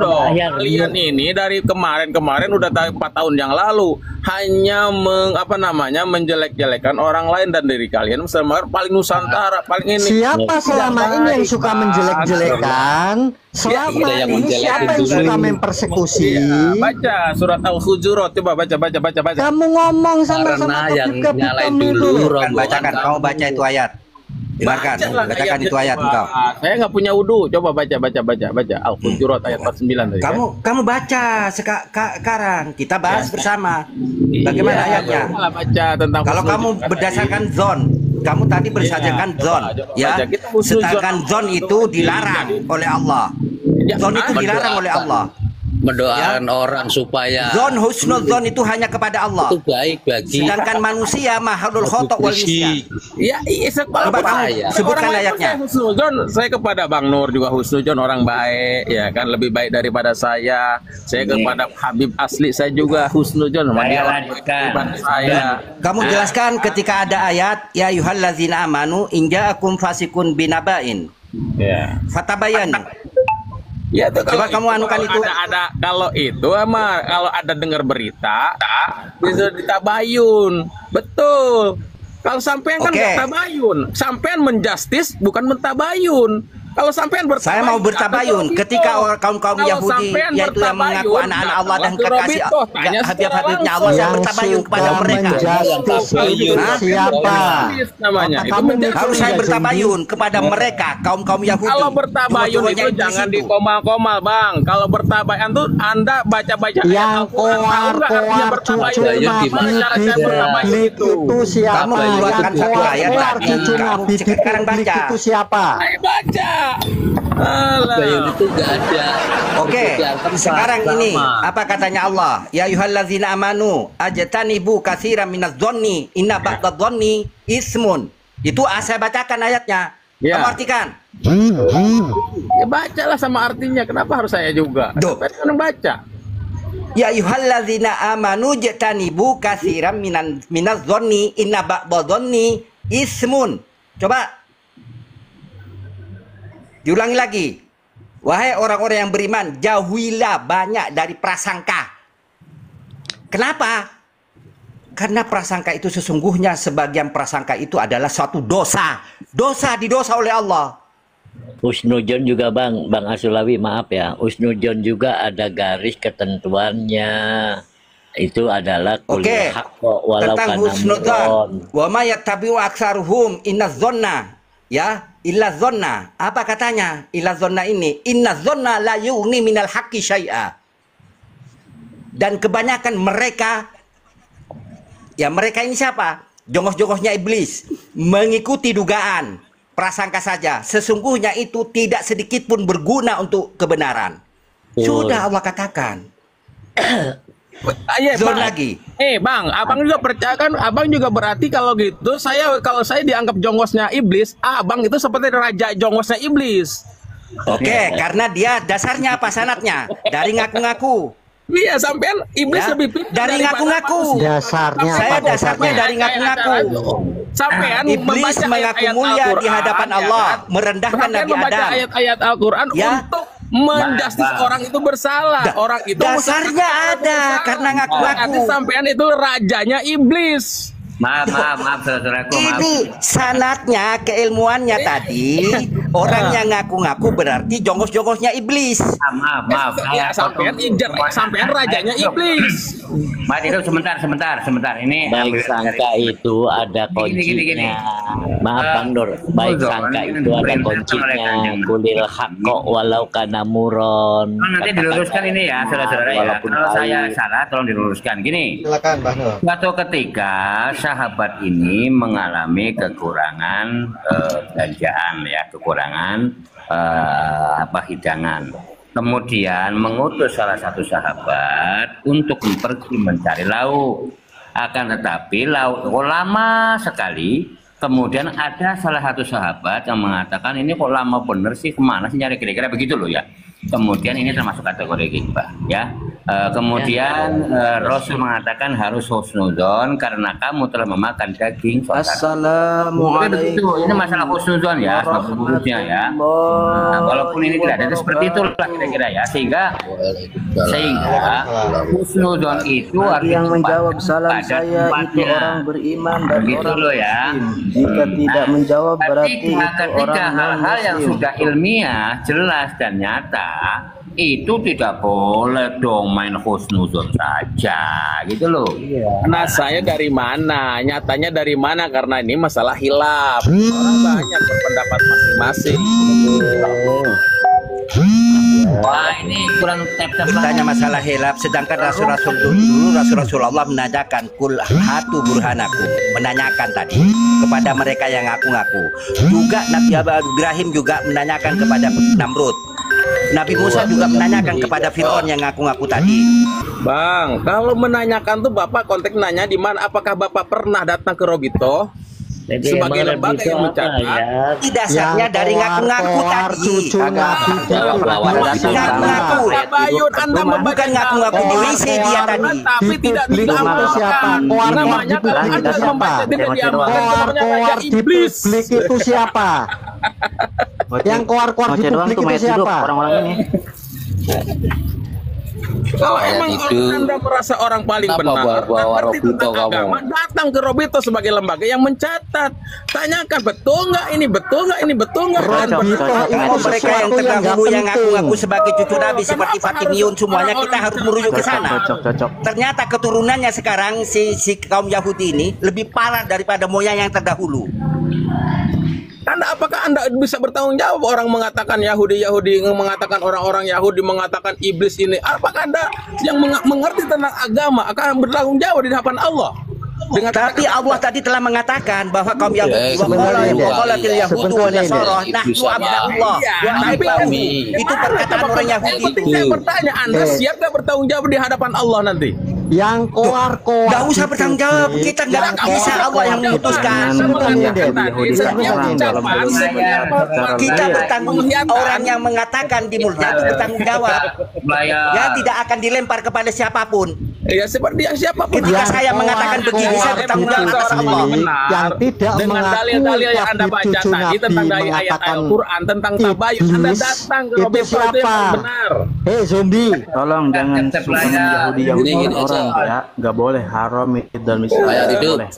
dong. Ayat. Kalian ini dari kemarin udah 4 tahun yang lalu hanya menjelek-jelekan orang lain dan diri kalian paling Nusantara, paling ini. Siapa selama ini yang suka menjelek-jelekan? Selama ini siapa yang suka mempersekusi? Baca surat Al-Hujurat, coba baca. Kamu ngomong sama yang Habib nyalain itu. dulu Bacakan, kamu baca itu ayat. Dengarkan, bacakan itu ayat engkau. Saya nggak punya wudu, coba baca Al-Hujurat ayat 49 tadi. Kamu baca sekarang, kita bahas bersama. Bagaimana ayatnya? Baca tentang Kalau kamu berdasarkan zon, kamu tadi berdasarkan zon, ya. Sedangkan zon itu dilarang oleh Allah. Zon itu dilarang oleh Allah. Mendoakan orang supaya Zon husnul zon itu hanya kepada Allah. itu baik bagi Sedangkan manusia mahalul khotok wal nisyan. Ya, Coba kamu sebutkan ayatnya. Husnuzon, saya kepada Bang Nur juga husnuzon, orang baik, ya kan, lebih baik daripada saya. Saya kepada Habib asli saya juga husnuzon, sama dia orang baik daripada saya. Kamu jelaskan ketika ada ayat ya ayyuhallazina amanu in ja'akum fasikun binaba'in. Ya. Fatabayanu. Ya, tuh, Coba kamu anukan itu. Ada kalau itu sama kalau ada dengar berita bisa ditabayun. Betul. Kalau sampean kan nggak tabayun, sampean menjustis bukan mentabayun. Kalau sampean bertabayun, Saya mau bertabayun ketika kaum Yahudi yaitu yang mengaku anak-anak Allah dan kekasih Habib-habibnya Allah, saya bertabayun kepada mereka. Siapa? Namanya itu Harus saya bertabayun kepada mereka kaum Yahudi. Kalau bertabayun itu jangan dikomal-komal, Bang. Kalau bertabayun tuh Anda baca-baca yang koar cucu Nabiblik itu siapa? Kamu keluarkan satu ayat tadi. Kamu sekarang baca. Itu siapa? Saya baca. bayun itu enggak ada. Oke, sekarang ini apa katanya Allah? Ya ayyuhallazina amanu ajtanibu katsiran minadh dhonni inna ba'dadh dhonni ismun. Itu saya bacakan ayatnya. Ya. Kamu artikan. Ya bacalah sama artinya. Kenapa harus saya juga? Kan baca. Ya ayyuhallazina amanu ajtanibu katsiran minadh dhonni inna ba'dadh dhonni ismun. Coba diulangi lagi. Wahai orang-orang yang beriman, jauhilah banyak dari prasangka. Kenapa? Karena prasangka itu sesungguhnya sebagian prasangka itu adalah suatu dosa. Dosa didosa oleh Allah. Husnudzon juga Bang Asulawi, maaf ya. Husnudzon juga ada garis ketentuannya. Itu adalah Oke. Tentang husnudzon. Wa may yattabi'u aktsaruhum innadz-dzonna. Ya, illa zonna. Apa katanya? Illa zonna ini, inna zonna la yughni minal haqqi syai'a. Dan kebanyakan mereka, ya mereka ini siapa? Jongos-jongosnya iblis, mengikuti dugaan, prasangka saja. Sesungguhnya itu tidak sedikit pun berguna untuk kebenaran. Sudah Allah katakan. Zon lagi. Bang, abang juga percaya kan? Abang juga berarti kalau gitu, kalau saya dianggap jongosnya iblis, abang itu seperti raja jongosnya iblis. Oke, karena dia dasarnya apa sanatnya? Dari ngaku-ngaku. Iya, sampean iblis lebih pintar dari ngaku-ngaku. Dasarnya Saya dasarnya dari ngaku-ngaku. Sampean iblis mengaku mulia di hadapan Allah, merendahkan Nabi Adam. Ayat-ayat Al-Qur'an untuk menjustis orang itu bersalah. Orang itu dasarnya ada karena ngaku-ngaku. Sampean itu rajanya iblis. Maaf saudaraku, maaf. Ini sanatnya, keilmuannya tadi orang yang ngaku-ngaku berarti jongos-jongosnya iblis. Maaf. Sampean rajanya iblis. Mas itu sebentar. Ini baik sangka itu ada kuncinya. Maaf Bang Nur, baik sangka itu ada kuncinya. Kulil haqqo walau kana muron. Nanti diluruskan ini ya, saudara-saudara ya. Kalau saya salah tolong diluruskan. Gini. Silakan Bang Nur. Suatu ketika sahabat ini mengalami kekurangan belanjaan ya, kekurangan hidangan. Kemudian mengutus salah satu sahabat untuk pergi mencari lauk. Akan tetapi lauk lama sekali. Kemudian ada salah satu sahabat yang mengatakan ini kok lama bener sih, kemana sih nyari, kira-kira begitu loh ya. Kemudian ini termasuk kategori ghibah ya. Kemudian Rasul mengatakan harus husnuzon karena kamu telah memakan daging saudara. Assalamualaikum. Ini masalah husnuzon ya, buruknya ya. Nah, walaupun ini tidak ada seperti itulah kira-kira ya, sehingga husnuzon itu yang menjawab salam saya itu orang beriman dan orang muslim. Jika tidak menjawab berarti itu ketika orang hal-hal yang non-muslim. sudah ilmiah, jelas dan nyata, itu tidak boleh dong main husnuzon saja, gitu loh. Nah, saya dari mana? Nyatanya dari mana? Karena ini masalah hilaf. Orang banyak berpendapat masing-masing. Wah, ini kurang tep-tep Tanya masalah hilaf, sedangkan Rasul-Rasul dulu, Rasulullah menanyakan kul hatu burhanakum, menanyakan tadi kepada mereka yang ngaku-ngaku. Juga Nabi Ibrahim juga menanyakan kepada Namrud. Nabi Musa juga menanyakan kepada Fir'aun yang ngaku-ngaku tadi. Bang, kalau menanyakan tuh Bapak konteks nanya di mana? Apakah Bapak pernah datang ke Robito? Jadi Sebagai emang lembaga Robito yang apa mencatat. ya? Ini dasarnya dari ngaku-ngaku tadi. cucu Nabi Ngaku-ngaku. Tabayun Anda Bukan ngaku-ngaku di WC dia tadi. tapi tidak Publik itu siapa? diamalkan. Koar Namanya di publik kalau itu Anda siapa? membaca tidak diamalkan. Koar Namanya di iblis. publik itu siapa? Yang koar-koar di publik itu siapa? Orang-orang ini. Kalau emang Anda merasa orang paling benar, ngerti tentang agama, datang ke Robito sebagai lembaga yang mencatat. Tanyakan betul nggak ini, betul nggak ini, betul nggak? Mereka yang terdahulu yang ngaku-ngaku sebagai cucu Nabi seperti Fatimiyun semuanya kita harus merujuk ke sana. Ternyata keturunannya sekarang si kaum Yahudi ini lebih parah daripada moyang yang terdahulu. Apakah Anda bisa bertanggung jawab orang mengatakan Yahudi mengatakan orang-orang Yahudi mengatakan iblis ini? Apakah Anda yang mengerti tentang agama akan bertanggung jawab di hadapan Allah? Tapi Allah tadi telah mengatakan bahwa kaum Yahudi waqalatil yahudu wa nasara nahnu abna'ullah wa ahibba'uhu. Itu perkataan orang Yahudi itu. Saya bertanya, Anda siap nggak bertanggung jawab di hadapan Allah nanti? Yang koar-koar. Gak usah bertanggung jawab, kita nggak bisa, Allah yang memutuskan. Kita bertanggung jawab, orang yang mengatakan di mulutnya itu bertanggung jawab. Ya tidak akan dilempar kepada siapapun. Ya seperti yang siapapun. Ketika saya mengatakan begini, saya bertanggung jawab atas Allah. Yang tidak dengan dalil-dalil yang Anda baca tadi tentang dari ayat Al-Quran tentang tabayun, Anda datang ke Robito itu yang benar. Hei zombie, Tolong jangan suka Yahudi orang ya, nggak boleh haram dan misalnya boleh.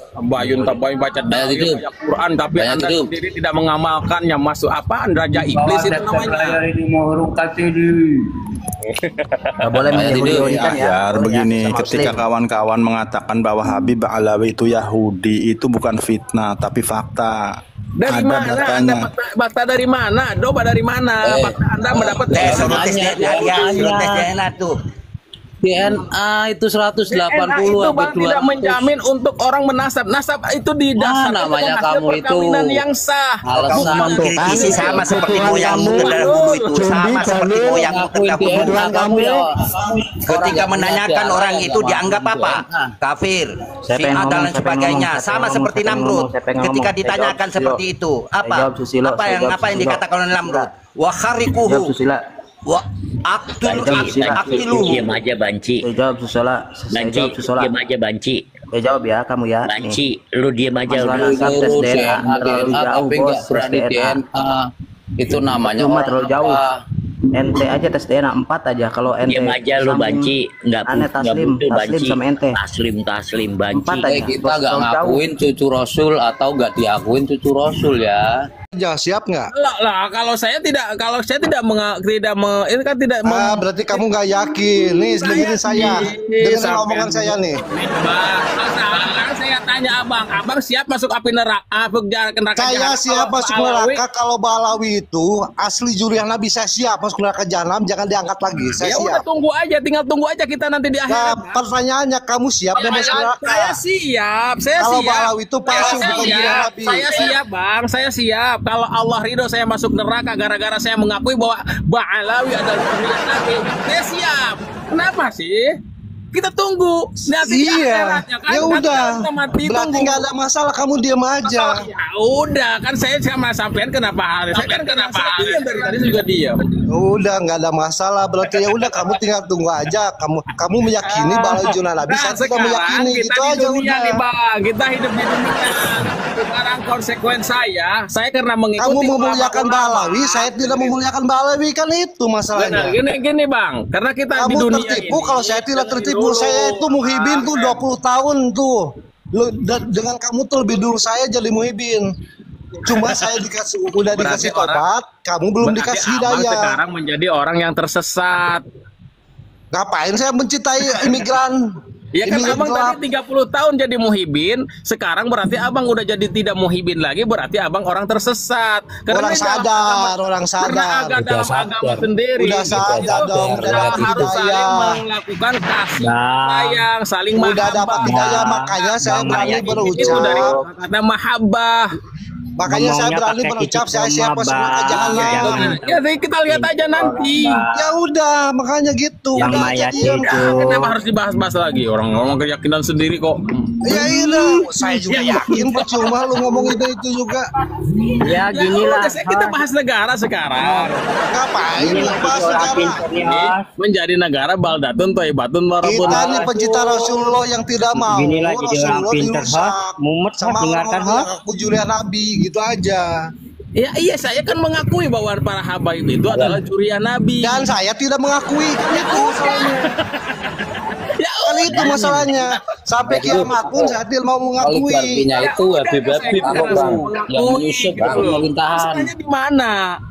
Tabayun baca dalil ayat Quran tapi Anda sendiri tidak mengamalkannya, masuk apa? Raja iblis itu namanya. Nggak boleh menyahudkan ya. Begini, ketika kawan-kawan mengatakan bahwa Habib Alawi itu Yahudi, itu bukan fitnah tapi fakta. Dari mana Anda fakta dari mana? Doba dari mana? Fakta Anda mendapat tes DNA tuh. DNA itu 180 itu Bang tidak menjamin untuk orang menasab. Nasab itu didasarkan namanya kamu itu perkawinan yang sah. Alasan Kritisi sama seperti moyangmu terdahulu itu, sama seperti moyangmu terdahulu. kamu ya. Ketika menanyakan orang itu dianggap apa? Kafir, Syiah dan lain sebagainya. Sama seperti Namrud. Ketika ditanyakan seperti itu, apa yang dikatakan oleh Namrud? Wa kharikuhu. Wa aktiluhu. Diam aja Banci. Jawab Susola. Banci, diam aja Banci. Jawab ya kamu ya. Banci, lu diam aja udah. Tes DNA terlalu jauh bos. Tes DNA itu namanya cuma terlalu jauh. Ente aja tes DNA 4 aja. Kalau ente diam aja lu Banci, nggak butuh Banci sama ente. Taslim Banci. Kita nggak ngakuin cucu Rasul atau nggak diakuin cucu Rasul ya. Siap nggak? Lah kalau saya tidak ini kan tidak Berarti kamu nggak yakin. Nih, dengerin saya. Dengerin omongan saya nih. Sekarang saya tanya abang siap masuk api neraka? Saya siap masuk neraka kalau Balawi itu asli Juliana bisa siap masuk neraka jahanam, jangan diangkat lagi. Saya udah siap. Tinggal tunggu aja kita nanti di Nah, akhirat. pertanyaannya kamu siap dan masuk neraka? Saya siap. Kalau Balawi itu palsu bukan Juliana Nabi. Saya siap, Bang. Saya siap. Kalau Allah ridho saya masuk neraka gara-gara saya mengakui bahwa Ba'alawi adalah Nabi. Saya siap. Kenapa sih? kita tunggu. Iya, kan? ya udah. Berarti nggak ada masalah, kamu diam aja. Ya udah, kan saya sama sampean kenapa harus? Saya kan kenapa harus? Dari tadi juga diam. Udah nggak ada masalah, berarti ya udah kamu tinggal tunggu aja. Kamu meyakini bahwa Junal Nabi, saya tidak meyakini, gitu aja udah. Nih, Bang. Kita hidup di dunia. Sekarang konsekuen saya karena mengikuti. Kamu memuliakan Balawi, saya tidak memuliakan Balawi, kan itu masalahnya. Gini Bang, karena kita di dunia tertipu ini. Kalau saya tidak tertipu, saya itu muhibin tuh 20 tahun tuh. Dengan kamu tuh lebih dulu saya jadi muhibin. Cuma saya udah dikasih tobat, kamu belum dikasih hidayah. Sekarang menjadi orang yang tersesat. Ngapain saya mencintai imigran? Ya kan abang tadi 30 tahun jadi muhibin, sekarang berarti abang udah jadi tidak muhibin lagi, berarti abang orang tersesat. Karena orang sadar. Karena dalam agama sendiri. Udah sadar dong, udah harus saling melakukan kasih sayang, saling udah dapat hidayah, makanya saya berani berucap. Itu dari kata mahabbah. Makanya saya berani berucap, saya siap masuk ke jahanam. Ya kita lihat aja nanti. Ya udah, makanya gitu. Yang udah mayat jadi itu. Kenapa harus dibahas-bahas lagi? Orang ngomong keyakinan sendiri kok. Ya iya, saya juga yakin percuma lu ngomong itu juga. Ya ginilah. Kita bahas negara sekarang. Ngapain bahas negara? Menjadi negara baldatun thayyibatun warabun. Kita nih pencinta Rasulullah yang tidak mau Inilah jadi orang pintar, mumet sama dengarkan orang yang aku Julian Nabi, gitu aja. Ya iya, saya kan mengakui bahwa para habaib itu adalah curian Nabi. Dan saya tidak mengakui, itu masalahnya. Ya itu masalahnya. Sampai kiamat pun saya tidak mau mengakui. Artinya itu Habib-Habib yang menyusup pemerintahan. Masalahnya di mana?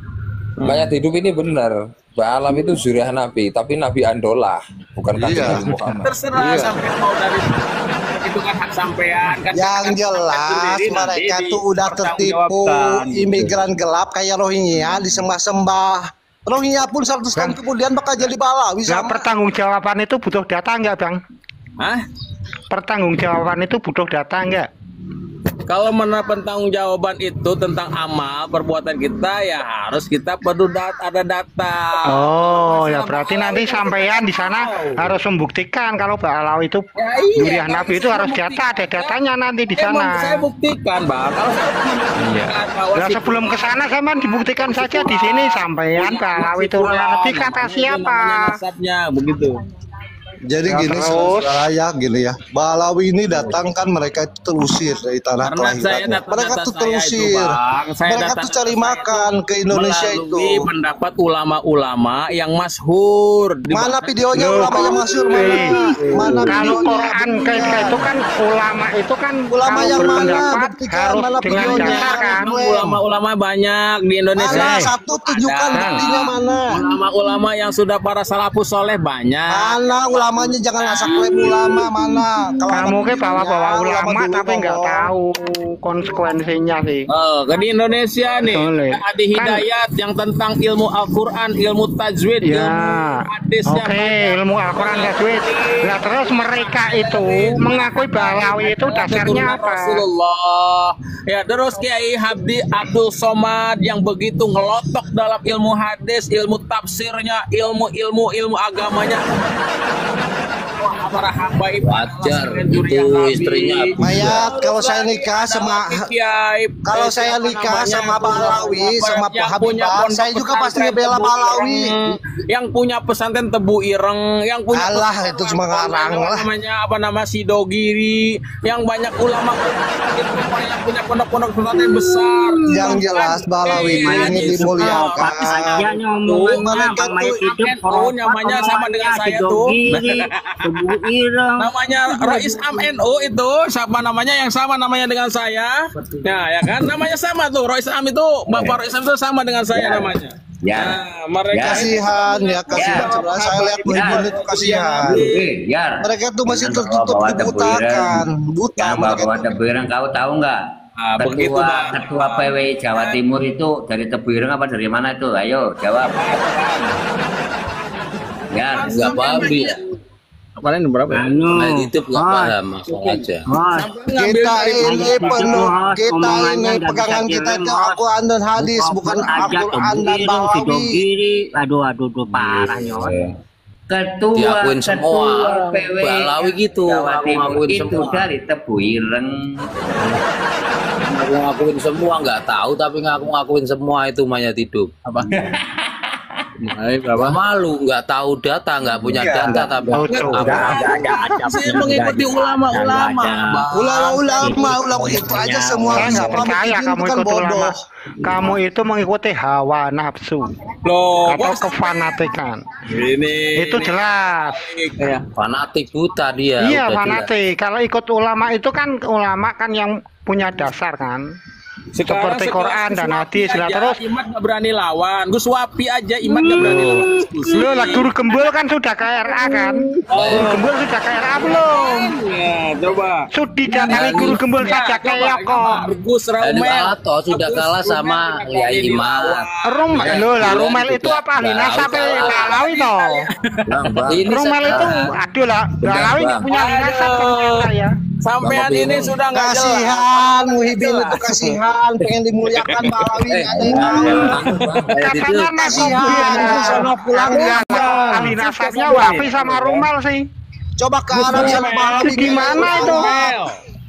Mayat hidup ini benar. Mbak Alam itu zuriat Nabi, tapi Nabi Andolah, bukan Nabi Muhammad. Terserah sampai mau dari itu kan hak sampean kan. Yang jelas mereka tuh udah tertipu, imigran gelap kayak Rohingya disembah-sembah. Rohingya pun 100 tahun kemudian bakal jadi Balawi. Nah, pertanggungjawaban itu butuh data enggak, Bang? Hah? Pertanggungjawaban itu butuh data enggak? Kalau mendapat tanggung jawaban itu tentang amal perbuatan kita, ya harus kita perlu ada data. Oh, ya berarti nanti sampean di sana harus membuktikan kalau Balawi itu Duriah Nabi itu harus data, ada datanya nanti di sana. Saya buktikan, Bang. Kalau saya membuktikan bahwa nah, sebelum ke sana saya dibuktikan saja di sini sampean Balawi itu Nabi kata siapa? Begitu. Jadi gini saudara gini ya, Balawi ini datang kan mereka itu terusir dari tanah kelahirannya. Mereka tuh terusir, mereka tuh cari makan ke Indonesia itu. Pendapat ulama-ulama yang masyhur. Mana videonya ulama yang masyhur? Mana kalau Quran itu kan ulama yang mana? Buktikan mana videonya? Ulama-ulama banyak di Indonesia. Mana satu tunjukkan buktinya mana? Ulama-ulama yang sudah para salafus soleh banyak. Mana ulamanya, jangan asal klaim ulama mana. Kamu ke bawa-bawa ulama tapi nggak tahu konsekuensinya sih. Oh, di Indonesia nih ada hidayat yang tentang ilmu Al-Quran, ilmu tajwid, ilmu hadis. Oke, ilmu Al-Quran tajwid. Nah terus mereka itu mengakui Balawi itu dasarnya apa? Rasulullah. Ya terus Kiai Habdi Abdul Somad yang begitu ngelotok dalam ilmu hadis, ilmu tafsirnya, ilmu agamanya. Para habaib wajar itu istrinya Mayat. Kalau saya nikah sama Balawi sama Pak Habibah, saya juga pasti ngebela Balawi. Yang punya pesantren Tebu Ireng, yang punya itu cuma ngarang lah. Nama Sidogiri, yang banyak ulama yang punya pondok-pondok pesantren besar. Yang jelas Balawi ini dimuliakan. Namanya sama dengan saya tuh. Namanya Rais Am NU itu siapa namanya yang sama namanya dengan saya. Nah ya kan namanya sama tuh, Rais Am itu Bapak Rais Am itu sama dengan saya namanya. Ya, mereka kasihan ya, kasihan. Sebenarnya saya lihat ibu itu kasihan. Mereka tuh masih tertutup dibutakan, buta. Bawa Tebu Ireng, kau tahu nggak? Ketua PWI Jawa Timur itu dari Tebu Ireng apa dari mana itu? Ayo jawab. Ya, nggak paham dia. Kemarin berapa? Itu nggak paham masalah aja. Kita ini penuh, kita ini pegangan kita itu Al-Quran dan hadis, bukan Al-Quran dan Balawi. Aduh parah nyoy. diakuin semua. Balawi gitu, Jawa aku Timur ngakuin itu semua. dari Tebu Ireng. Aku ngakuin semua, nggak tahu tapi ngakuin semua itu mayat hidup. Apa? Malu, nggak tahu data, nggak punya data tapi Saya mengikuti ulama-ulama. Ulama itu aja semua. Saya nggak Sama percaya Muhyiddin kamu bukan ikut ulama. bodoh. Kamu itu mengikuti hawa nafsu Loh, atau kefanatikan. ini Itu jelas. fanatik buta dia. Iya udah fanatik. Kalau ikut ulama itu kan ulama kan yang punya dasar kan. Seperti Quran dan hadis lah. Terus Imat nggak berani lawan. Gus Wapi aja Imat nggak berani lawan. lu lah guru gembul kan sudah ke RA kan? Guru gembul sudah ke RA belum? Ya, coba. Sudi datangi guru gembul saja kayak kok. Gus Jadi Romel. Atau sudah kalah sama Yai Imat. Rumel, lo lah Rumel itu apa? Lina sampai Alawi toh. Rumel itu, aduh lah, Alawi nggak punya lina sampai ya. Sampean ini sudah nggak jelas. Kasihan Muhyiddin itu kasihan, pengen dimuliakan Balawi nggak ada yang tahu. Katanya Kasihan itu sono pulang Enggak, dia. ahli nasabnya Wafi sama Rumel sih. Coba ke Arab sama Balawi Gimana itu?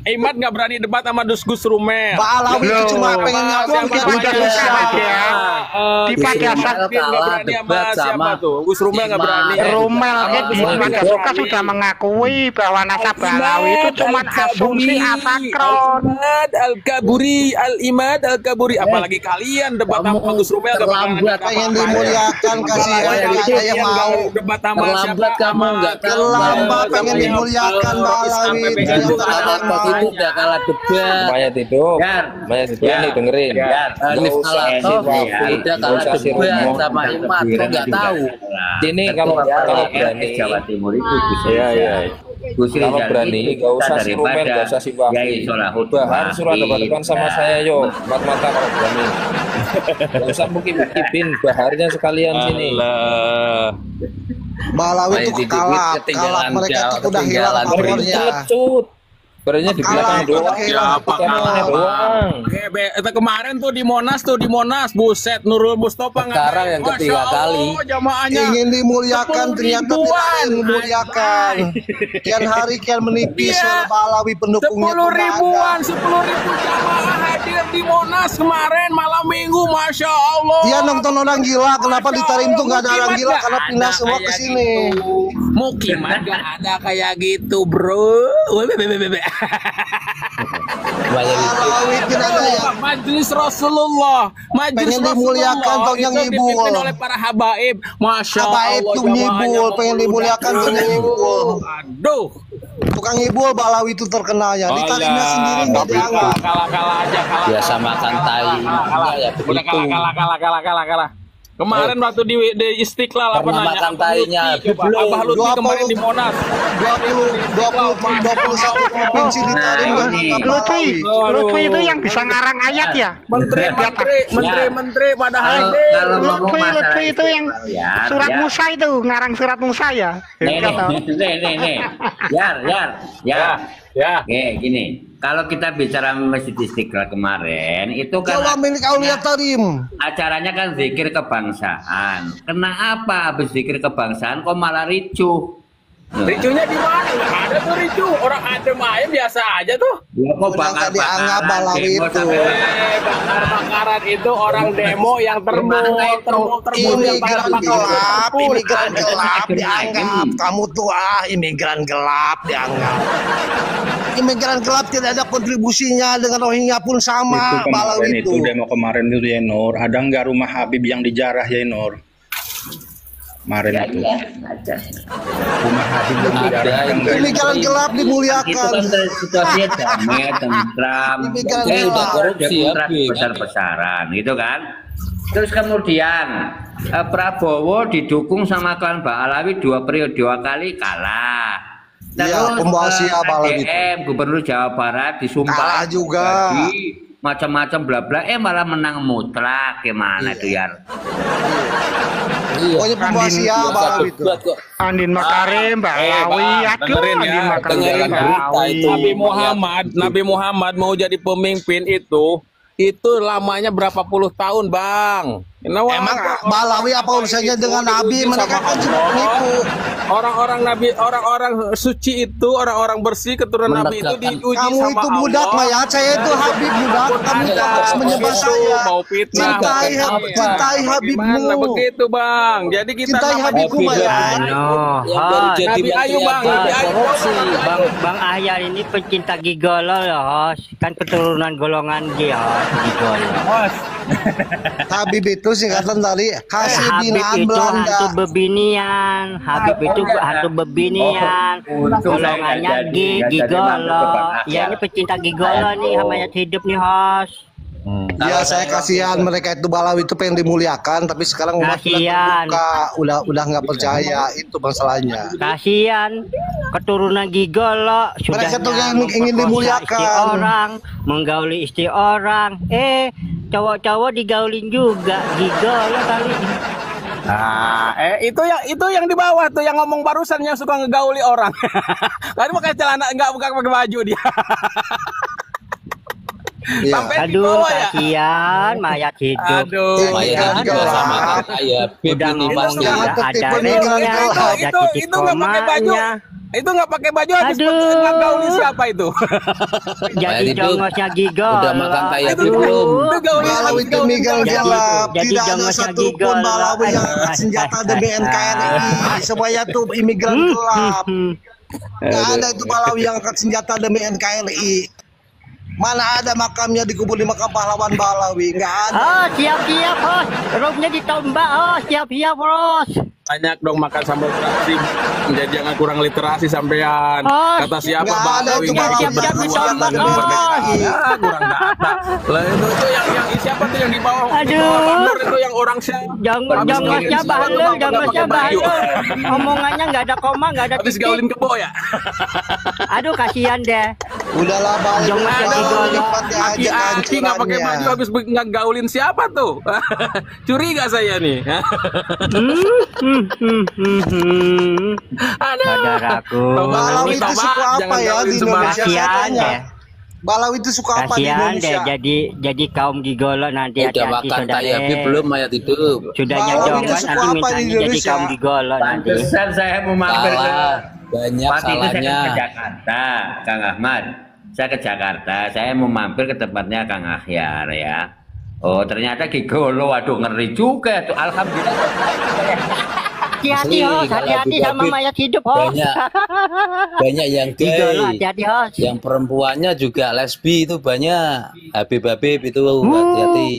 Imat nggak berani debat sama Gus Rumel. Balawi itu cuma pengen nyambung Udah susah aja. Di pada saat kalah debat sama Gus Rumel nggak berani. Rumel itu pada suka sudah mengakui bahwa nasab Balawi itu cuma asumsi asakron. Al-Imad Al-Kaburi. Apalagi kalian debat sama Gus Rumel nggak terlambat. pengen dimuliakan kasihan nggak ada yang mau. Debat sama Terlambat kamu nggak tahu. Terlambat pengen dimuliakan Balawi ternyata ada yang mau. Itu udah kalah debat. Mayat hidup. Mayat hidup nih dengerin. Hanif Alato udah kalah debat sama Imat, kok nggak tahu. Ini kalau berani Jawa Timur itu kalau berani gak usah si Rumen, gak usah si Wafi. Bahar suruh debatkan sama saya yo, mata kalau berani. Gak usah mungkin Baharnya sekalian sini. Balawi itu kalah mereka itu udah hilang pamornya. Berarti di belakang doang. Siapa doang? Kemarin tuh di Monas, buset Nurul Mustafa Sekarang yang ketiga kali. Jamaahnya ingin dimuliakan ternyata tidak ingin dimuliakan. Kian hari kian menipis oleh Balawi pendukungnya. 10 ribuan jamaah hadir di Monas kemarin malam minggu, masya Allah. Dia nonton orang gila, kenapa di Tarim tuh nggak ada orang gila karena pindah semua ke sini. Mukimat gak ada kayak gitu, bro. Balawi tidak ada yang Majelis Rasulullah, pengen dimuliakan tuh yang ngibul. dipimpin oleh para habaib, masya Habaib Allah. tuh ngibul, pengen dimuliakan tuh ngibul. Aduh, Tukang ngibul Balawi itu terkenalnya. Di Tarimnya sendiri nggak dianggap. kalah aja, kalah. Biasa makan tai. Enggak ya Udah begitu. kalah. Kemarin waktu di Istiqlal apa Pernah namanya? makan tainya, Abah Lutfi kemarin di Monas. 21 provinsi di Tarim nggak dianggap Balawi. Lutfi itu yang bisa ngarang ayat ya. Menteri padahal Lutfi itu yang surat Musa itu ngarang surat Musa ya. Nih. Ya. Gini. Kalau kita bicara Masjid Istiqlal kemarin, itu kan Jawa milik Aulia Tarim. acaranya kan zikir kebangsaan. Kenapa habis zikir kebangsaan kok malah ricuh? Ricuhnya di mana? Nggak ada tuh ricuh. Orang adem aja biasa aja tuh. Ya, kok Udah nggak dianggap Balawi demo itu. sampai Bakar-bakaran itu orang demo yang termul yang Imigran gelap dianggap. Kamu tuh imigran gelap dianggap. Imigran gelap tidak ada kontribusinya dengan Rohingya pun sama. Balawi itu. Demo kemarin itu ya Nur, ada nggak rumah Habib yang dijarah ya Nur? Kemarin itu rumah Habib yang dijarah ada nggak? Imigran gelap itu dimuliakan. kan situasinya damai, tentram, Imigran udah gelap. korupsi ya. besar-besaran gitu kan. Terus kemudian Prabowo didukung sama kawan Balawi 2 periode 2 kali kalah. Iya, pembawa Sia Balawi itu. ADM Gubernur Jawa Barat disumpah Kalah juga. macam-macam bla bla malah menang mutlak, gimana itu ya? Pokoknya pembawa Sia Balawi itu. Andin Makarim, Balawi, aduh Andin Makarim, Balawi. Nabi Muhammad mau jadi pemimpin itu lamanya berapa puluh tahun, Bang. Emang Balawi apa urusannya dengan Nabi? Mereka kan cuma penipu. Orang-orang Nabi, orang-orang suci itu, orang-orang bersih keturunan Nabi itu diuji kamu sama itu Allah. budak Mayat, saya itu Habib budak, kamu harus menyembah saya. Mau fitnah. Cintai Habibmu. Gimana begitu Bang? Jadi kita Cintai Habibmu Mayat. Nabi Ayub Bang, Nabi Ayub. Bang Ahyar ini pecinta gigolo loh, host. Kan keturunan golongan G, host. Gigolo. Host. Habib itu singkatan dari kasih binaan itu Belanda. hantu bebinian. Habib itu hantu bebinian. Golongannya G, gigolo. Ya ini pecinta gigolo nih, Hamayat hidup nih, host. Ya saya kasihan mereka itu Balawi itu pengen dimuliakan tapi sekarang umat udah nggak percaya, itu masalahnya. Kasihan keturunan gigolo sudah mereka tuh ingin dimuliakan, istri orang, menggauli istri orang, cowok-cowok digaulin juga, gigolo kali. Nah, itu yang di bawah tuh yang ngomong barusan yang suka ngegauli orang. Tadi pakai celana nggak pakai baju dia. Ya. Aduh, kasihan Mayat hidup. Mayat juga sama kayak udah ngomong ada remnya, ada titik komanya. Itu nggak pakai baju habis ngegauli siapa itu? Jadi jongosnya gigolo. Udah makan kayak belum? Balawi itu migel gelap. Tidak ada satu pun Balawi yang angkat senjata demi NKRI. Semuanya tuh imigran gelap. Nggak ada itu Balawi yang angkat senjata demi NKRI. Mana ada makamnya dikubur di makam pahlawan Balawi? Nggak ada. Oh, siap-siap, Bos. Rumahnya ditombak. Oh, siap-siap, Bos. Banyak dong makan sambal terasi. Jadi jangan kurang literasi sampean. Kata siapa Balawi nggak ikut berjuang demi kemerdekaan? Ya, kurang data. Lah itu yang siapa tuh yang di bawah? Aduh. Itu yang orang siapa? Jongosnya bahalul, jongosnya bahalul. Omongannya nggak ada koma, nggak ada habis titik. gaulin kebo ya? Aduh, kasihan deh. Udahlah Balawi. Aki nggak pakai baju habis nggak gaulin siapa tuh? Curiga saya nih. Saudaraku. Balawi itu suka apa ya di Indonesia? Balawi itu suka apa di Indonesia? Jadi kaum gigolo nanti udah makan tayabi belum Mayat hidup? Sudah nyodongan nanti mintanya jadi kaum gigolo nanti. Pantesan saya mau mampir ke banyak salahnya. Saya ke Jakarta, Kang Ahmad. Saya ke Jakarta, saya mau mampir ke tempatnya Kang Ahyar ya. Oh ternyata gigolo, waduh ngeri juga tuh. Alhamdulillah. Hati-hati host, hati-hati sama mayat hidup host. Banyak yang gay. Gigolo, hati-hati host. Yang perempuannya juga lesbi itu banyak. Habib itu hati-hati.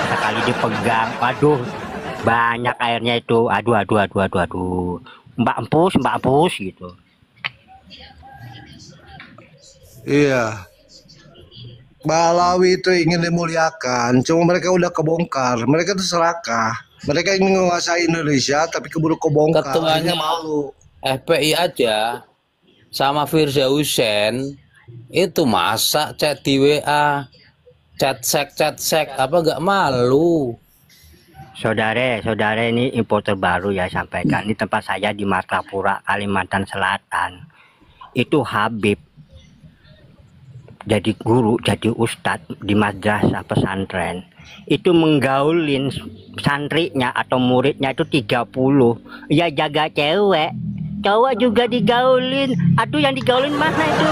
Sekali dipegang, waduh banyak airnya itu. Aduh. Mbak empus gitu. Iya. Balawi itu ingin dimuliakan, cuma mereka udah kebongkar. Mereka itu serakah. Mereka ingin menguasai Indonesia, tapi keburu kebongkar. Ketuanya malu. FPI aja sama Firza Hussein itu masa chat di WA, chat sek, apa nggak malu? Saudara ini info terbaru ya sampaikan. Di tempat saya di Martapura, Kalimantan Selatan. Itu Habib jadi guru, jadi ustadz di madrasah pesantren. Itu menggaulin santrinya atau muridnya itu 30. Ya jaga cewek. Cowok juga digaulin. Aduh yang digaulin mana itu?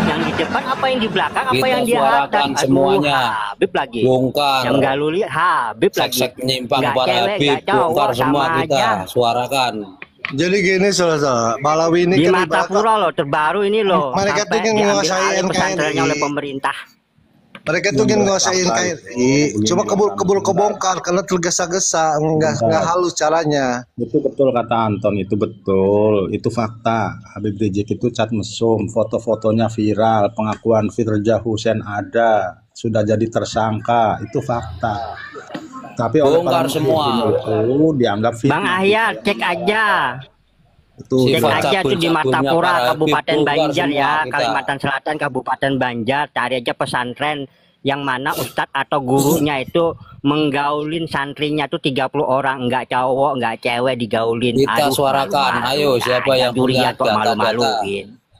Yang di depan apa yang di belakang apa yang di atas? Semuanya. Habib lagi. Bongkar. Yang galuli Habib lagi. Sek menyimpang para Habib. Bongkar semua kita. Suarakan. Jadi gini saudara, Balawi ini di Martapura loh, terbaru ini loh. Mereka tuh ingin menguasai pesantrennya oleh pemerintah. Mereka tuh ingin menguasai NKRI, cuma keburu kebongkar karena tergesa-gesa, nggak halus caranya. Itu betul kata Anton, itu betul, itu fakta. Habib Rizik itu cat mesum, foto-fotonya viral, pengakuan Firza Hussein ada, sudah jadi tersangka, itu fakta. Tapi bongkar semua itu dianggap fitnah. Bang Ahyar cek aja. Cek aja tuh di Martapura, Kabupaten Banjar ya, Kalimantan Selatan, Kabupaten Banjar. Cari aja pesantren yang mana ustadz atau gurunya itu menggaulin santrinya tuh 30 orang, enggak cowok, enggak cewek digaulin. Kita suarakan, ayo siapa yang punya data-data.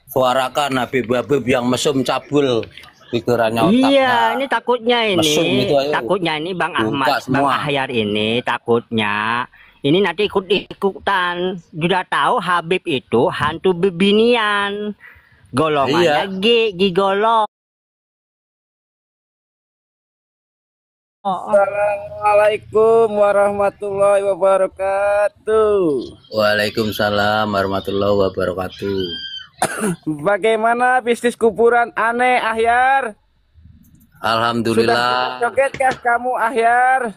Suarakan Habib yang mesum cabul. Pikirannya otak. Iya, ini takutnya ini Bang Ahmad, Bang Ahyar ini takutnya ini nanti ikut-ikutan. Sudah tahu Habib itu hantu bebinian. Golongannya gigolo. Assalamualaikum warahmatullahi wabarakatuh. Waalaikumsalam warahmatullahi wabarakatuh. Bagaimana bisnis kuburan aneh, Ahyar? Alhamdulillah. Sudah jogetkah kamu, Ahyar?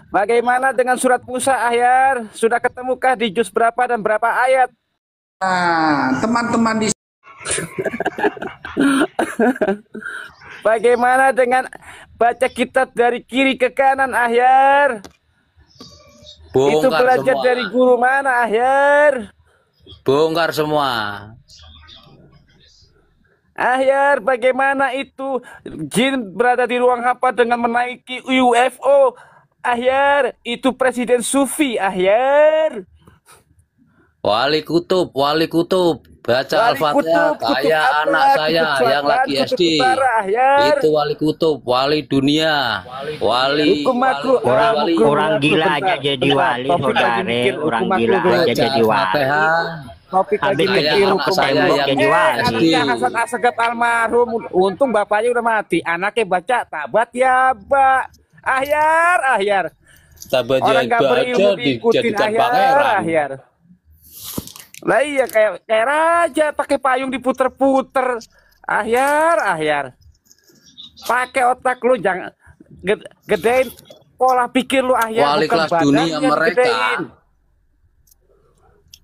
Bagaimana dengan surat Musa, Ahyar? Sudah ketemukah di juz berapa dan berapa ayat? Nah, teman-teman di Bagaimana dengan baca kitab dari kiri ke kanan, Ahyar? Itu belajar semua. Dari guru mana, Ahyar? Bongkar semua. Ahyar, bagaimana itu jin berada di ruang hampa dengan menaiki UFO? Ahyar, itu presiden Sufi, Ahyar. Wali kutub. Baca Al-Fatihah kayak anak saya yang lagi SD. Itu wali kutub, wali dunia, wali orang gila aja jadi wali, saudara. Orang gila aja jadi wali. Habis kecil saya yang jadi wali. Hasan Asegaf almarhum, untung bapaknya udah mati. Anaknya baca tabat ya, Pak. Ahyar. Tabat ya, baca dijadikan pangeran. Ahyar. Lah iya kayak raja pakai payung diputer-puter. Ahyar. Pakai otak lu, jangan gedein pola pikir lu, Ahyar. Wali kelas dunia mereka gedein.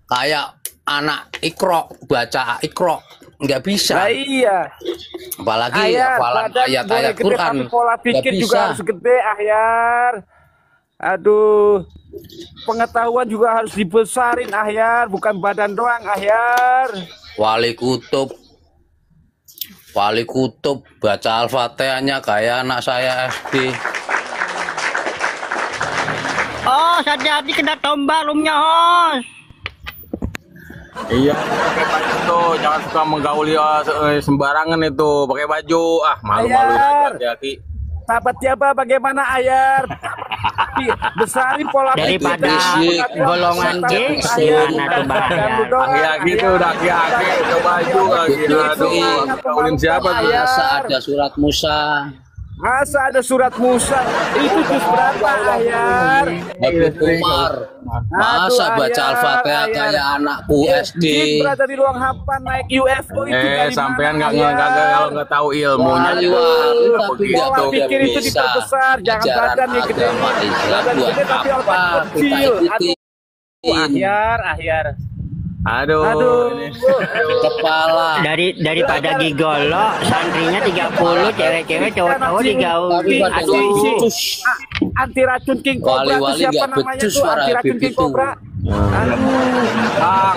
Kayak anak Iqra, baca Iqra nggak bisa. Lah iya. Apalagi hafalan ayat-ayat Quran. Pola pikir juga harus gede, Ahyar. Aduh. Pengetahuan juga harus dibesarin, Ahyar, bukan badan doang, Ahyar. Wali kutub baca Al-Fatihahnya kayak anak saya SD. Oh, hati-hati kena tombak rumnya, Hos. Iya, pakai baju tuh, jangan suka menggauli sembarangan itu, pakai baju. Malu-malu hati-hati. Sahabat siapa bagaimana, Ahyar? Besarin pola daripada golongan G, ya gitu udah aki-aki ke baju lagi. Aduh, kaulin siapa tuh? Masa Masa ada ada surat Musa? surat Musa? Itu juz berapa, Ahyar? Habib Umar. Masa baca Al-Fatihah kayak anakku SD? Berada di ruang hampa naik UFO itu sampean kalau nggak tahu ilmunya tapi pikir itu diperbesar, jangan badan yang gede. Badan gede tapi otak kecil. Ahyar. Aduh. Kepala. Daripada gigolo, santrinya 30, cewek-cewek, cowok-cowok digauli. Anti racun King Cobra itu siapa namanya tuh? Anti racun King Cobra.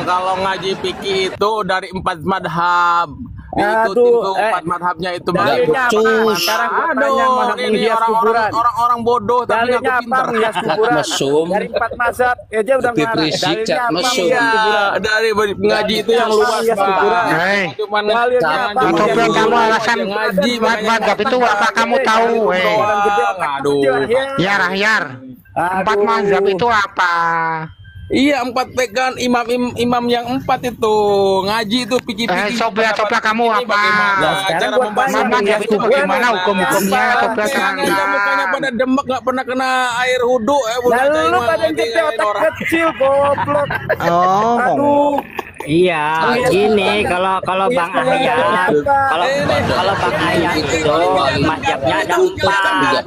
Kalau ngaji fikih itu dari 4 madhab. Diikutin tuh 4 madhabnya itu becus. Aduh, ini orang bodoh tapi ngaku pintar. Mesum. Dari 4 mazhab aja udah berisik cat mesum. Dari ngaji itu yang luas, Pak. Cuman kamu alasan ngaji madhab itu apa kamu tahu? Aduh. Yar. 4 mazhab itu apa? Iya, 4 pegang imam yang 4 itu ngaji itu pikir-pikir. Coba kamu apa? Cara membahas itu bagaimana hukum-hukumnya? Coba mukanya pada demek nggak pernah kena air wudhu. Lalu pada gede otak kecil goblok. Aduh. Iya, gini kalau Bang Ahyar, kalau Bang Ahyar itu mazhabnya ada 4.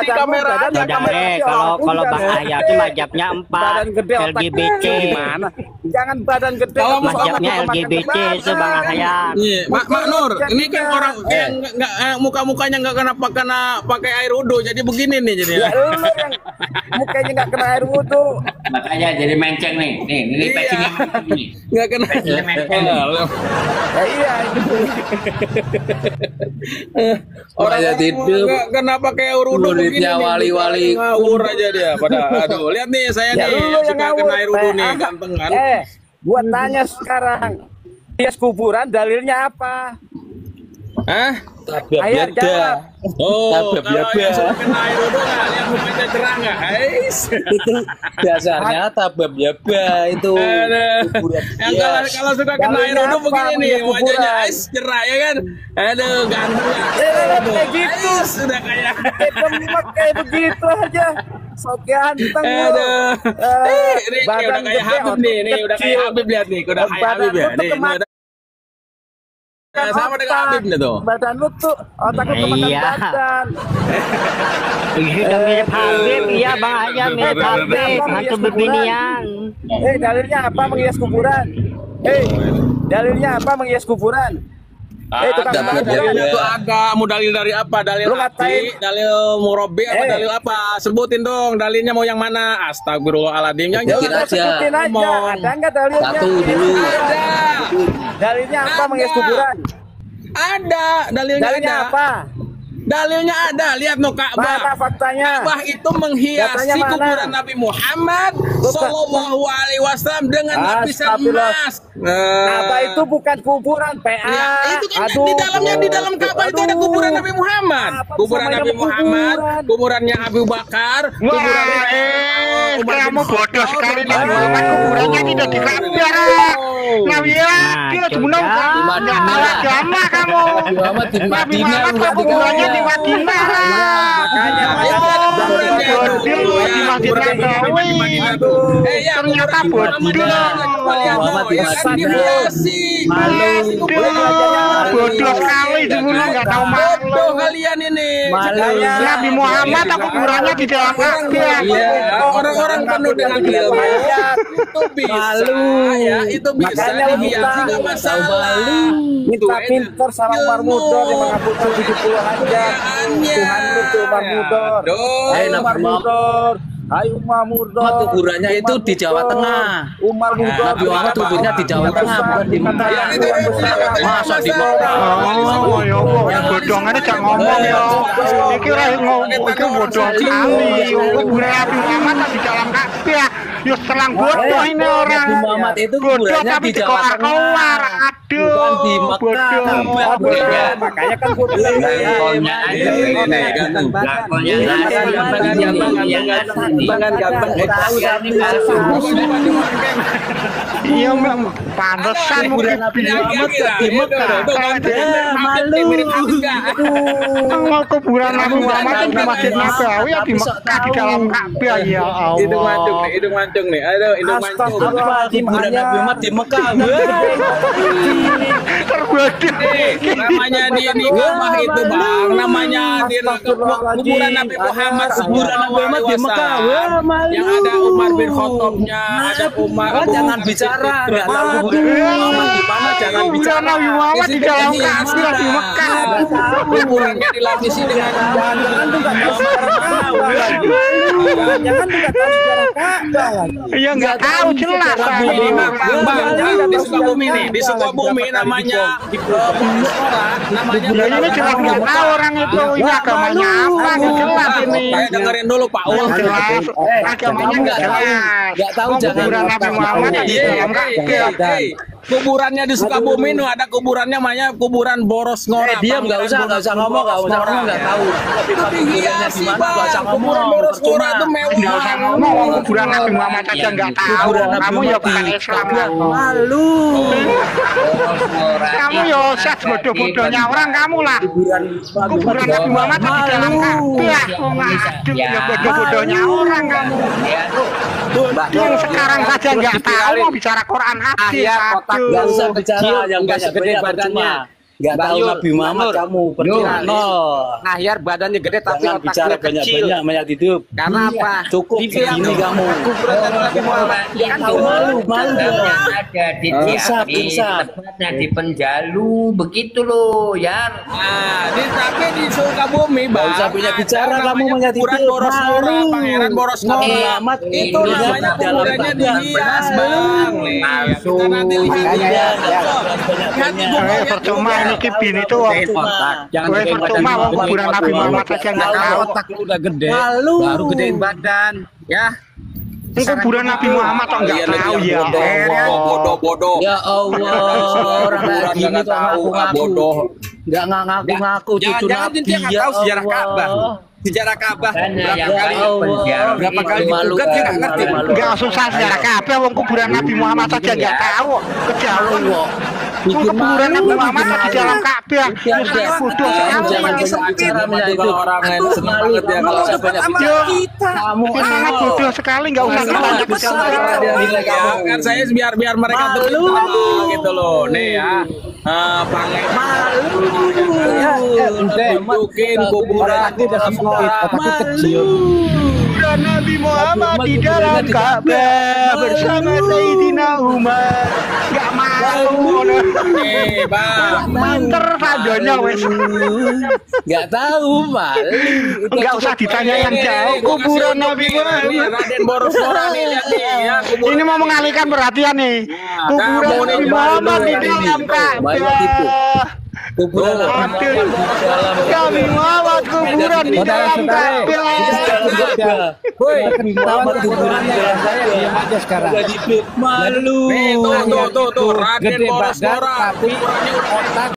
Di kamera kalau Bang Ahyar itu mazhabnya 4. LGBT. Gimana? Jangan badan gede. Mazhabnya LGBT itu Bang Ahyar. Iya, Mak Nur, ini kan orang yang nggak muka-mukanya nggak kena pakai air wudhu, jadi begini nih jadinya. Ya, lu yang mukanya nggak kena air wudhu. Makanya jadi menceng nih. Ini pecinya ini. Nggak kena. Iya. Orang tidur. Kena pakai air wudhu begini. Wali-wali ngawur aja dia. Aduh, lihat nih saya nih suka kena air wudhu nih, ganteng kan. Buat tanya sekarang, hias kuburan dalilnya apa? Hah? Tabab Ayo, yada. jawab. Oh, Tabab kalau yaba. yang sudah kena air wudhu nggak lihat mukanya cerah nggak? Ais. Itu dasarnya tabab yaba itu. Aduh. Kuburan Yang hias. kalau suka kena air Dalilnya wudhu apa? begini nih, Punya wajahnya kuburan. ais cerah ya kan? Aduh, ganteng. Kayak gitu. Ais, sudah kayak. Kayak begitu aja. Sok ganteng lu. Aduh. Ini udah kayak Habib nih, udah kayak Habib lihat nih, udah kayak Habib ya. Nih, udah sama dengan Habib nih tuh. Badan lu tuh otak lu kemakan Iya. badan. Sudah mirip Habib, iya Bang aja mirip Habib, hantu beginian. Dalilnya apa menghias kuburan? Dalilnya apa menghias kuburan? Tukang Ada, dalilnya tuh ada. Mau dalil dari apa? Dalil Lu hati, dalil murabi, apa dalil apa? Sebutin dong, dalilnya mau yang mana? Astagfirullahaladzim. Yang Sebutin jelas aja. Sebutin aja. ngomong. Ada nggak dalilnya? Satu dulu. Ada. Dalilnya apa menghias kuburan? Ada, dalilnya Dalilnya ada. apa? Dalilnya ada. Lihat no Ka'bah. Mana faktanya? Ka'bah itu menghiasi Datanya mana? kuburan Nabi Muhammad Sallallahu Alaihi Wasallam dengan lapisan emas. Ka'bah itu bukan kuburan, PA. Ya, itu kan di dalam Ka'bah itu ada kuburan Nabi Muhammad. Kuburan Nabi Muhammad, kuburannya Abu Bakar, kuburannya kamu bodoh sekali Nabi Muhammad, kuburannya tidak di Ka'bah. Nabi dia sebenarnya nggak tahu agama kamu. Nabi Muhammad kuburannya di Madinah. Bodoh di Masjid Nabawi. Ternyata bodoh. Bodoh sekali sebenarnya nggak tahu malu. Bodoh kalian ini. Nabi Muhammad kuburannya di dalam Ka'bah. Orang-orang penuh dengan ilmu itu bisa ya, itu bisa dihiasi nggak masalah. Minta pinter sama Umar Mudor yang mengabulkan 70 hajat. Tuhan itu Umar Mudor. Umar Mudor. Hai Umar Mudor. Kuburannya itu di Jawa Tengah. Umar Mudor. Nabi Muhammad kuburnya di Jawa Tengah, bukan di Mekah. Masa di Mekah? Oh, ya kok bodongannya jangan ngomong ya. Iki ora ngomong iki bodoh sekali. Kuburan Nabi Muhammad di dalam Ka'bah. Ya selang bodoh ini orang. Nabi Muhammad itu Bodoh kuburannya tapi di Jawa Tengah. keluar. Aduh. Bukan di Mekah. Bodoh. Makanya kan gue bilang iya memang pantesan mungkin di Mekah mau kuburan Nabi Muhammad di Masjid Nabawi ya di Mekah di dalam Ka'bah ya Allah. Hidung mancung nih, aduh hidung mancung. Kuburan Nabi Muhammad di Mekah. Terbodoh. Namanya di Ka'bah itu bang, namanya di kuburan Nabi Muhammad, kuburan Nabi Muhammad di Mekah. Yang ada Umar bin Khattabnya, ada Umar. Jangan bicara, nggak tahu kuburan Muhammad di mana, jangan bicara. Nabi Muhammad di dalam Ka'bah di Mekah. Kuburannya dilapisi dengan jangan tuh nggak tahu sejarah Ka'bah lagi. Jangan tuh nggak tahu sejarah Ka'bah lagi. Iya nggak tahu jelas. di Sukabumi nih, di Sukabumi namanya namanya ini jelas nggak tahu orang itu ini agamanya apa nggak jelas ini. Dengerin dulu Pak Ul. Jelas agamanya nggak jelas. Nggak tahu jangan kuburan Nabi Muhammad di dalam Ka'bah. Kuburannya di Sukabumi nu ada kuburannya namanya kuburan Boros Ngora. Diam, nggak usah ngomong, nggak tahu. Hiasi bang, kuburan Boros Ngora itu mewah. Nggak usah ngomong kuburan Nabi Muhammad aja nggak tahu. Kamu ya bukan Islam. Malu. Kamu ya set bodoh-bodohnya orang kamu lah. Kuburan Nabi Muhammad di dalam Ka'bah. Aduh ya bodoh-bodohnya orang kamu. Yang sekarang saja nggak tahu mau bicara Quran hadis. Nggak usah bicara yang segede badannya. Nggak tahu Nabi Muhammad kamu percaya Ahyar badannya gede tapi jangan bicara banyak-banyak mayat hidup. Karena apa? Cukup ini kamu. Yang malu ada di Ciamis, tempatnya di Penjalu, begitu loh ya. Nah, tapi di Sukabumi bang. Nggak usah banyak bicara kamu mayat hidup. Boros Ngora, Pangeran Boros Ngora. Itu namanya kuburannya dihias bang. Langsung. Nanti lihat. Percuma ini kibin itu percuma kuburan Nabi Muhammad saja nggak tahu. Otak lu udah gede, baru gedein badan, ya. Kuburan Nabi Muhammad kok nggak tahu ya. Bodoh. Ya Allah, orang kayak gini kok ngaku-ngaku. Bodoh. Nggak ngaku-ngaku cucu Nabi. Dia nggak tahu sejarah Ka'bah. Sejarah Ka'bah berapa kali digugat dia nggak ngerti. Nggak susah sejarah Ka'bah, wong kuburan Nabi Muhammad saja nggak tahu. Kejauhan kok. Kuburan Nabi Muhammad di dalam Ka'bah. Bodoh sekali. Kalau orang lain senang banget ya kalau saya banyak kita. Sangat bodoh sekali, nggak usah kan saya biar mereka tuh gitu loh. Nih ya. Pangai malu. Tunjukin kuburan kecil. Kuburan Nabi Muhammad di dalam Ka'bah bersama Sayyidina Umar. Nggak mau. Bang. Manter sadonya wes. Nggak tahu, Pak. Nggak usah ditanya yang jauh. Kuburan Nabi Muhammad. Raden Boros-Bora nih, lihat nih ya. Ini mau mengalihkan perhatian nih. Kuburan Nabi Muhammad di dalam Ka'bah. Kuburan Nabi Muhammad kuburan di dalam Ka'bah. Woi, kuburan di dalam saya diam aja sekarang. Malu. Tuh, Raden Boros-Bora. Kuburannya udah